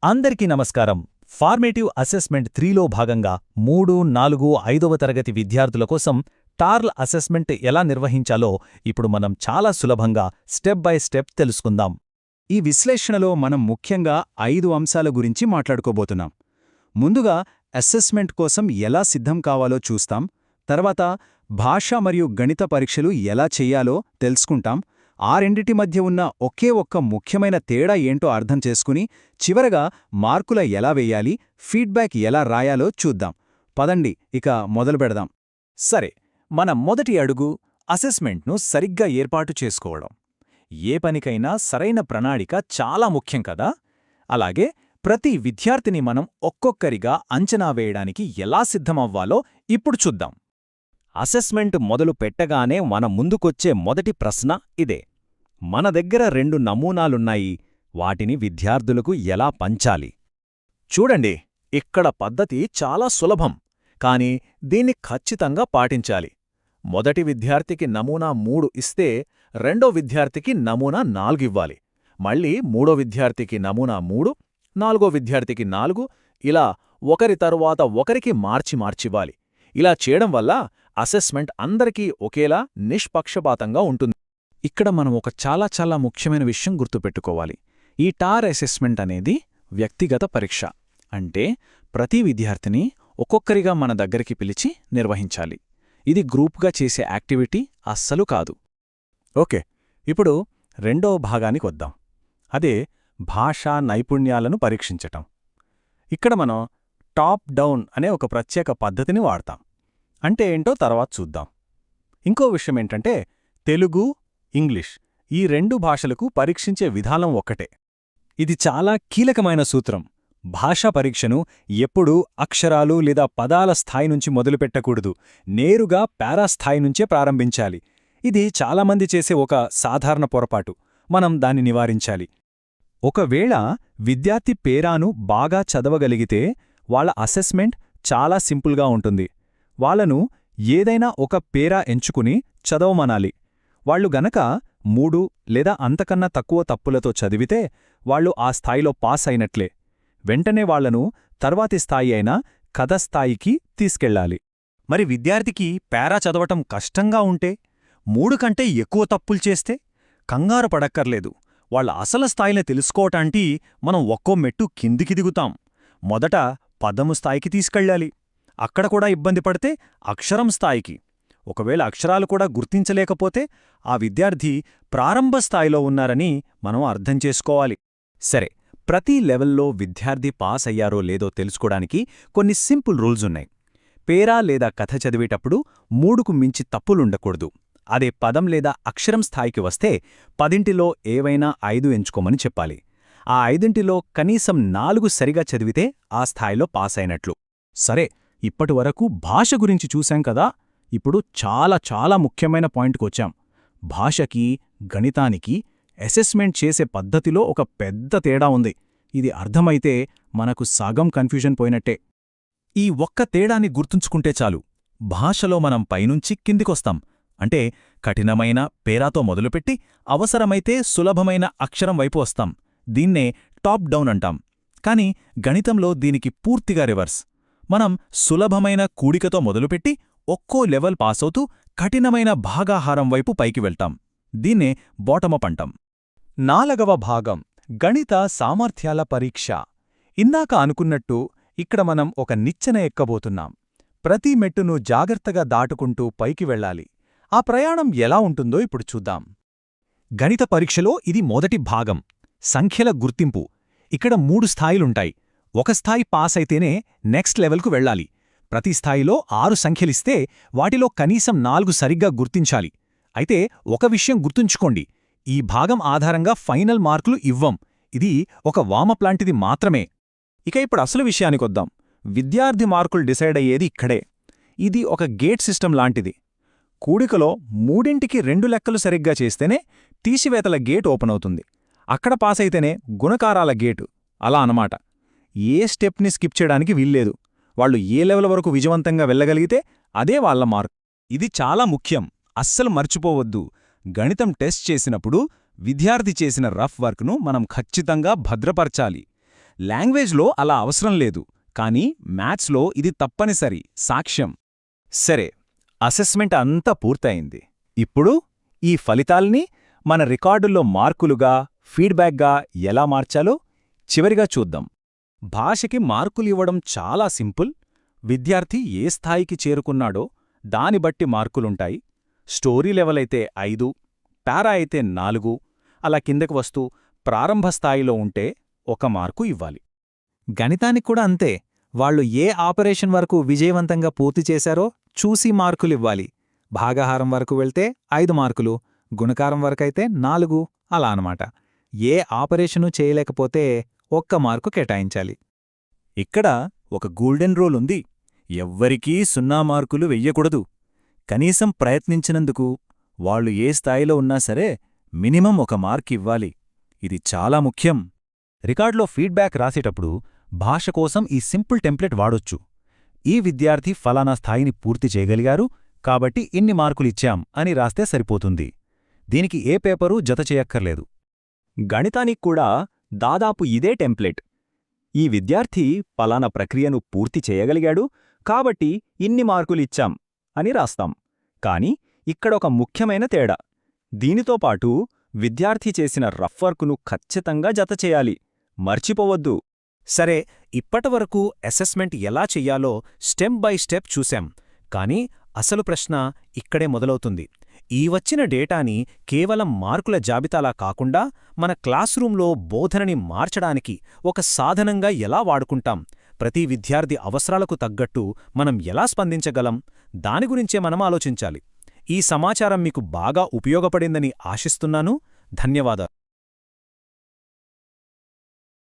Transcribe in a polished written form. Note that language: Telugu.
అందరికీ నమస్కారం. ఫార్మేటివ్ అసెస్మెంట్ 3లో భాగంగా 3, 4, 5వ తరగతి విద్యార్థుల కోసం టార్ల్ అసెస్మెంట్ ఎలా నిర్వహించాలో ఇప్పుడు మనం చాలా సులభంగా స్టెప్ బై స్టెప్ తెలుసుకుందాం. ఈ విశ్లేషణలో మనం ముఖ్యంగా 5 అంశాల గురించి మాట్లాడుకోబోతున్నాం. ముందుగా అసెస్మెంట్ కోసం ఎలా సిద్ధం కావాలో చూస్తాం. తర్వాత భాష మరియు గణిత పరీక్షలు ఎలా చెయ్యాలో తెలుసుకుంటాం. ఆ రెండిటి మధ్య ఉన్న ఒకే ఒక్క ముఖ్యమైన తేడా ఏంటో అర్థం చేసుకుని చివరగా మార్కుల ఎలా వెయ్యాలి, ఫీడ్బ్యాక్ ఎలా రాయాలో చూద్దాం. పదండి ఇక మొదలు పెడదాం. సరే, మన మొదటి అడుగు అసెస్మెంట్ను సరిగ్గా ఏర్పాటు చేసుకోవడం. ఏ పనికైనా సరైన ప్రణాళిక చాలా ముఖ్యం కదా. అలాగే ప్రతి విద్యార్థిని మనం ఒక్కొక్కరిగా అంచనా వేయడానికి ఎలా సిద్ధమవ్వాలో ఇప్పుడు చూద్దాం. అసెస్మెంట్ మొదలు పెట్టగానే మన ముందుకొచ్చే మొదటి ప్రశ్న ఇదే. మన దగ్గర 2 నమూనాలున్నాయి, వాటిని విద్యార్థులకు ఎలా పంచాలి? చూడండి, ఇక్కడ పద్ధతి చాలా సులభం, కానీ దీన్ని ఖచ్చితంగా పాటించాలి. మొదటి విద్యార్థికి నమూనా 3 ఇస్తే రెండో విద్యార్థికి నమూనా 4 ఇవ్వాలి. మళ్ళీ మూడో విద్యార్థికి నమూనా 3, నాలుగో విద్యార్థికి 4, ఇలా ఒకరి తరువాత ఒకరికి మార్చివ్వాలి. ఇలా చేయడం వల్ల అసెస్మెంట్ అందరికీ ఒకేలా నిష్పక్షపాతంగా ఉంటుంది. ఇక్కడ మనం ఒక చాలా ముఖ్యమైన విషయం గుర్తుపెట్టుకోవాలి. ఈ టార్ అసెస్మెంట్ అనేది వ్యక్తిగత పరీక్ష. అంటే ప్రతి విద్యార్థిని ఒక్కొక్కరిగా మన దగ్గరికి పిలిచి నిర్వహించాలి. ఇది గ్రూప్గా చేసే యాక్టివిటీ అస్సలు కాదు. ఓకే, ఇప్పుడు రెండో భాగానికి వద్దాం. అదే భాషా నైపుణ్యాలను పరీక్షించటం. ఇక్కడ మనం టాప్ డౌన్ అనే ఒక ప్రత్యేక పద్ధతిని వాడతాం. అంటే ఏంటో తర్వాత చూద్దాం. ఇంకో విషయమేంటంటే తెలుగు, ఇంగ్లీష్ ఈ 2 భాషలకు పరీక్షించే విధానం ఒక్కటే. ఇది చాలా కీలకమైన సూత్రం. భాషా పరీక్షను ఎప్పుడూ అక్షరాలు లేదా పదాల స్థాయి నుంచి మొదలుపెట్టకూడదు, నేరుగా పారా స్థాయి నుంచే ప్రారంభించాలి. ఇది చాలామంది చేసే ఒక సాధారణ పొరపాటు. మనం దాన్ని నివారించాలి. ఒకవేళ విద్యార్థి పేరాను బాగా చదవగలిగితే వాళ్ళ అసెస్మెంట్ చాలా సింపుల్గా ఉంటుంది. వాళ్లను ఏదైనా ఒక పేరా ఎంచుకుని చదవమనాలి. వాళ్లు గనక 3 లేదా అంతకన్నా తక్కువ తప్పులతో చదివితే వాళ్లు ఆ స్థాయిలో పాస్ అయినట్లే. వెంటనే వాళ్లను తర్వాతి స్థాయి అయిన కథ స్థాయికి తీసుకెళ్లాలి. మరి విద్యార్థికి పేరా చదవటం కష్టంగా ఉంటే, 3 కంటే ఎక్కువ తప్పులు చేస్తే కంగారు పడక్కర్లేదు. వాళ్ల అసలు స్థాయిని తెలుసుకోవటానికి మనం ఒక్కో మెట్టు కిందికి దిగుతాం. మొదట పదము స్థాయికి తీసుకెళ్ళాలి. అక్కడ కూడా ఇబ్బంది పడితే అక్షరం స్థాయికి. ఒకవేళ అక్షరాలు కూడా గుర్తించలేకపోతే ఆ విద్యార్థి ప్రారంభ స్థాయిలో ఉన్నారని మనం అర్థం చేసుకోవాలి. సరే, ప్రతి లెవెల్లో విద్యార్థి పాస్ అయ్యారో లేదో తెలుసుకోవడానికి కొన్ని సింపుల్ రూల్స్ ఉన్నాయి. పేరా లేదా కథ చదివేటప్పుడు 3కు మించి తప్పులుండకూడదు. అదే పదం లేదా అక్షరం స్థాయికి వస్తే 10లో ఏవైనా 5 ఎంచుకోమని చెప్పాలి. ఆ 5లో కనీసం 4 సరిగా చదివితే ఆ స్థాయిలో పాస్ అయినట్లు. సరే, ఇప్పటివరకు భాష గురించి చూశాం కదా. ఇప్పుడు చాలా ముఖ్యమైన పాయింట్కొచ్చాం. భాషకి, గణితానికి అసెస్మెంట్ చేసే పద్ధతిలో ఒక పెద్ద తేడా ఉంది. ఇది అర్థమైతే మనకు సగం కన్ఫ్యూజన్ పోయినట్టే. ఈ ఒక్క తేడాని గుర్తుంచుకుంటే చాలు. భాషలో మనం పైనుంచి కిందికొస్తాం. అంటే కఠినమైన పేరాతో మొదలుపెట్టి అవసరమైతే సులభమైన అక్షరం వైపు వస్తాం. దీన్నే టాప్ డౌన్ అంటాం. కాని గణితంలో దీనికి పూర్తిగా రివర్స్. మనం సులభమైన కూడికతో మొదలుపెట్టి ఒక్కో లెవెల్ పాసవుతూ కఠినమైన భాగాహారం వైపు పైకి వెళ్తాం. దీన్నే బాటమప్ అంటాం. 4వ భాగం గణిత సామర్థ్యాల పరీక్ష. ఇందాక అనుకున్నట్టు ఇక్కడ మనం ఒక నిచ్చెన ఎక్కబోతున్నాం. ప్రతి మెట్టును జాగ్రత్తగా దాటుకుంటూ పైకి వెళ్ళాలి. ఆ ప్రయాణం ఎలా ఉంటుందో ఇప్పుడు చూద్దాం. గణిత పరీక్షలో ఇది మొదటి భాగం, సంఖ్యల గుర్తింపు. ఇక్కడ 3 స్థాయిలుంటాయి. ఒక స్థాయి పాస్ అయితేనే నెక్స్ట్ లెవెల్కు వెళ్ళాలి. ప్రతి స్థాయిలో 6 సంఖ్యలిస్తే వాటిలో కనీసం 4 సరిగ్గా గుర్తించాలి. అయితే ఒక విషయం గుర్తుంచుకోండి, ఈ భాగం ఆధారంగా ఫైనల్ మార్కులు ఇవ్వం. ఇది ఒక వామప్ లాంటిది మాత్రమే. ఇక ఇప్పుడు అసలు విషయానికొద్దాం. విద్యార్థి మార్కులు డిసైడ్ అయ్యేది ఇక్కడే. ఇది ఒక గేట్ సిస్టమ్ లాంటిది. కూడికలో 3ంటికి 2 లెక్కలు సరిగ్గా చేస్తేనే తీసివేతల గేట్ ఓపెన్ అవుతుంది. అక్కడ పాస్ అయితేనే గుణకారాల గేటు. అలా అనమాట. ఏ స్టెప్ని స్కిప్ చేయడానికి వీల్లేదు. వాళ్లు ఏ లెవెల్ వరకు విజయవంతంగా వెళ్ళగలిగితే అదే వాళ్ల మార్క్. ఇది చాలా ముఖ్యం, అస్సలు మర్చిపోవద్దు. గణితం టెస్ట్ చేసినప్పుడు విద్యార్థి చేసిన రఫ్ వర్క్ను మనం ఖచ్చితంగా భద్రపరచాలి. లాంగ్వేజ్లో అలా అవసరం లేదు, కానీ మ్యాథ్స్లో ఇది తప్పనిసరి సాక్ష్యం. సరే, అసెస్మెంట్ అంతా పూర్తయింది. ఇప్పుడు ఈ ఫలితాల్ని మన రికార్డుల్లో మార్కులుగా, ఫీడ్బ్యాక్గా ఎలా మార్చాలో చివరిగా చూద్దాం. భాషకి మార్కులివ్వడం చాలా సింపుల్. విద్యార్థి ఏ స్థాయికి చేరుకున్నాడో దాని బట్టి మార్కులుంటాయి. స్టోరీ లెవెల్ అయితే 5, పారా అయితే 4, అలా కిందకు వస్తూ ప్రారంభ స్థాయిలో ఉంటే 1 మార్కు ఇవ్వాలి. గణితానికి కూడా అంతే. వాళ్ళు ఏ ఆపరేషన్ వరకు విజయవంతంగా పూర్తి చేశారో చూసి మార్కులివ్వాలి. భాగాహారం వరకు వెళ్తే 5 మార్కులు, గుణకారం వరకైతే 4, అలా అనమాట. ఏ ఆపరేషను చేయలేకపోతే 1 మార్కు కేటాయించాలి. ఇక్కడ ఒక గోల్డెన్ రూల్ ఉంది. ఎవ్వరికీ 0 మార్కులు వెయ్యకూడదు. కనీసం ప్రయత్నించినందుకు వాళ్ళు ఏ స్థాయిలో ఉన్నా సరే మినిమం 1 మార్క్ ఇవ్వాలి. ఇది చాలా ముఖ్యం. రికార్డులో ఫీడ్బ్యాక్ రాసేటప్పుడు భాష కోసం ఈ సింపుల్ టెంప్లెట్ వాడొచ్చు. ఈ విద్యార్థి ఫలానా స్థాయిని పూర్తి చేయగలిగారు, కాబట్టి ఇన్ని మార్కులిచ్చాం అని రాస్తే సరిపోతుంది. దీనికి ఏ పేపరూ జత చేయక్కర్లేదు. గణితానికి కూడా దాదాపు ఇదే టెంప్లెట్. ఈ విద్యార్థి పలానా ప్రక్రియను పూర్తి చేయగలిగాడు, కాబట్టి ఇన్ని మార్కులిచ్చాం అని రాస్తాం. కాని ఇక్కడొక ముఖ్యమైన తేడా. దీనితో పాటు విద్యార్థి చేసిన రఫ్ వర్కును ఖచ్చితంగా జతచేయాలి. మర్చిపోవద్దు. సరే, ఇప్పటివరకు అసెస్మెంట్ ఎలా చెయ్యాలో స్టెప్ బై స్టెప్ చూశాం. కానీ అసలు ప్రశ్న ఇక్కడే మొదలవుతుంది. ఈ వచ్చిన డేటాని కేవలం మార్కుల జాబితాలా కాకుండా మన క్లాస్ రూంలో బోధనని మార్చడానికి ఒక సాధనంగా ఎలా వాడుకుంటాం? ప్రతి విద్యార్థి అవసరాలకు తగ్గట్టు మనం ఎలా స్పందించగలం? దాని గురించే మనం ఆలోచించాలి. ఈ సమాచారం మీకు బాగా ఉపయోగపడిందని ఆశిస్తున్నాను. ధన్యవాదాలు.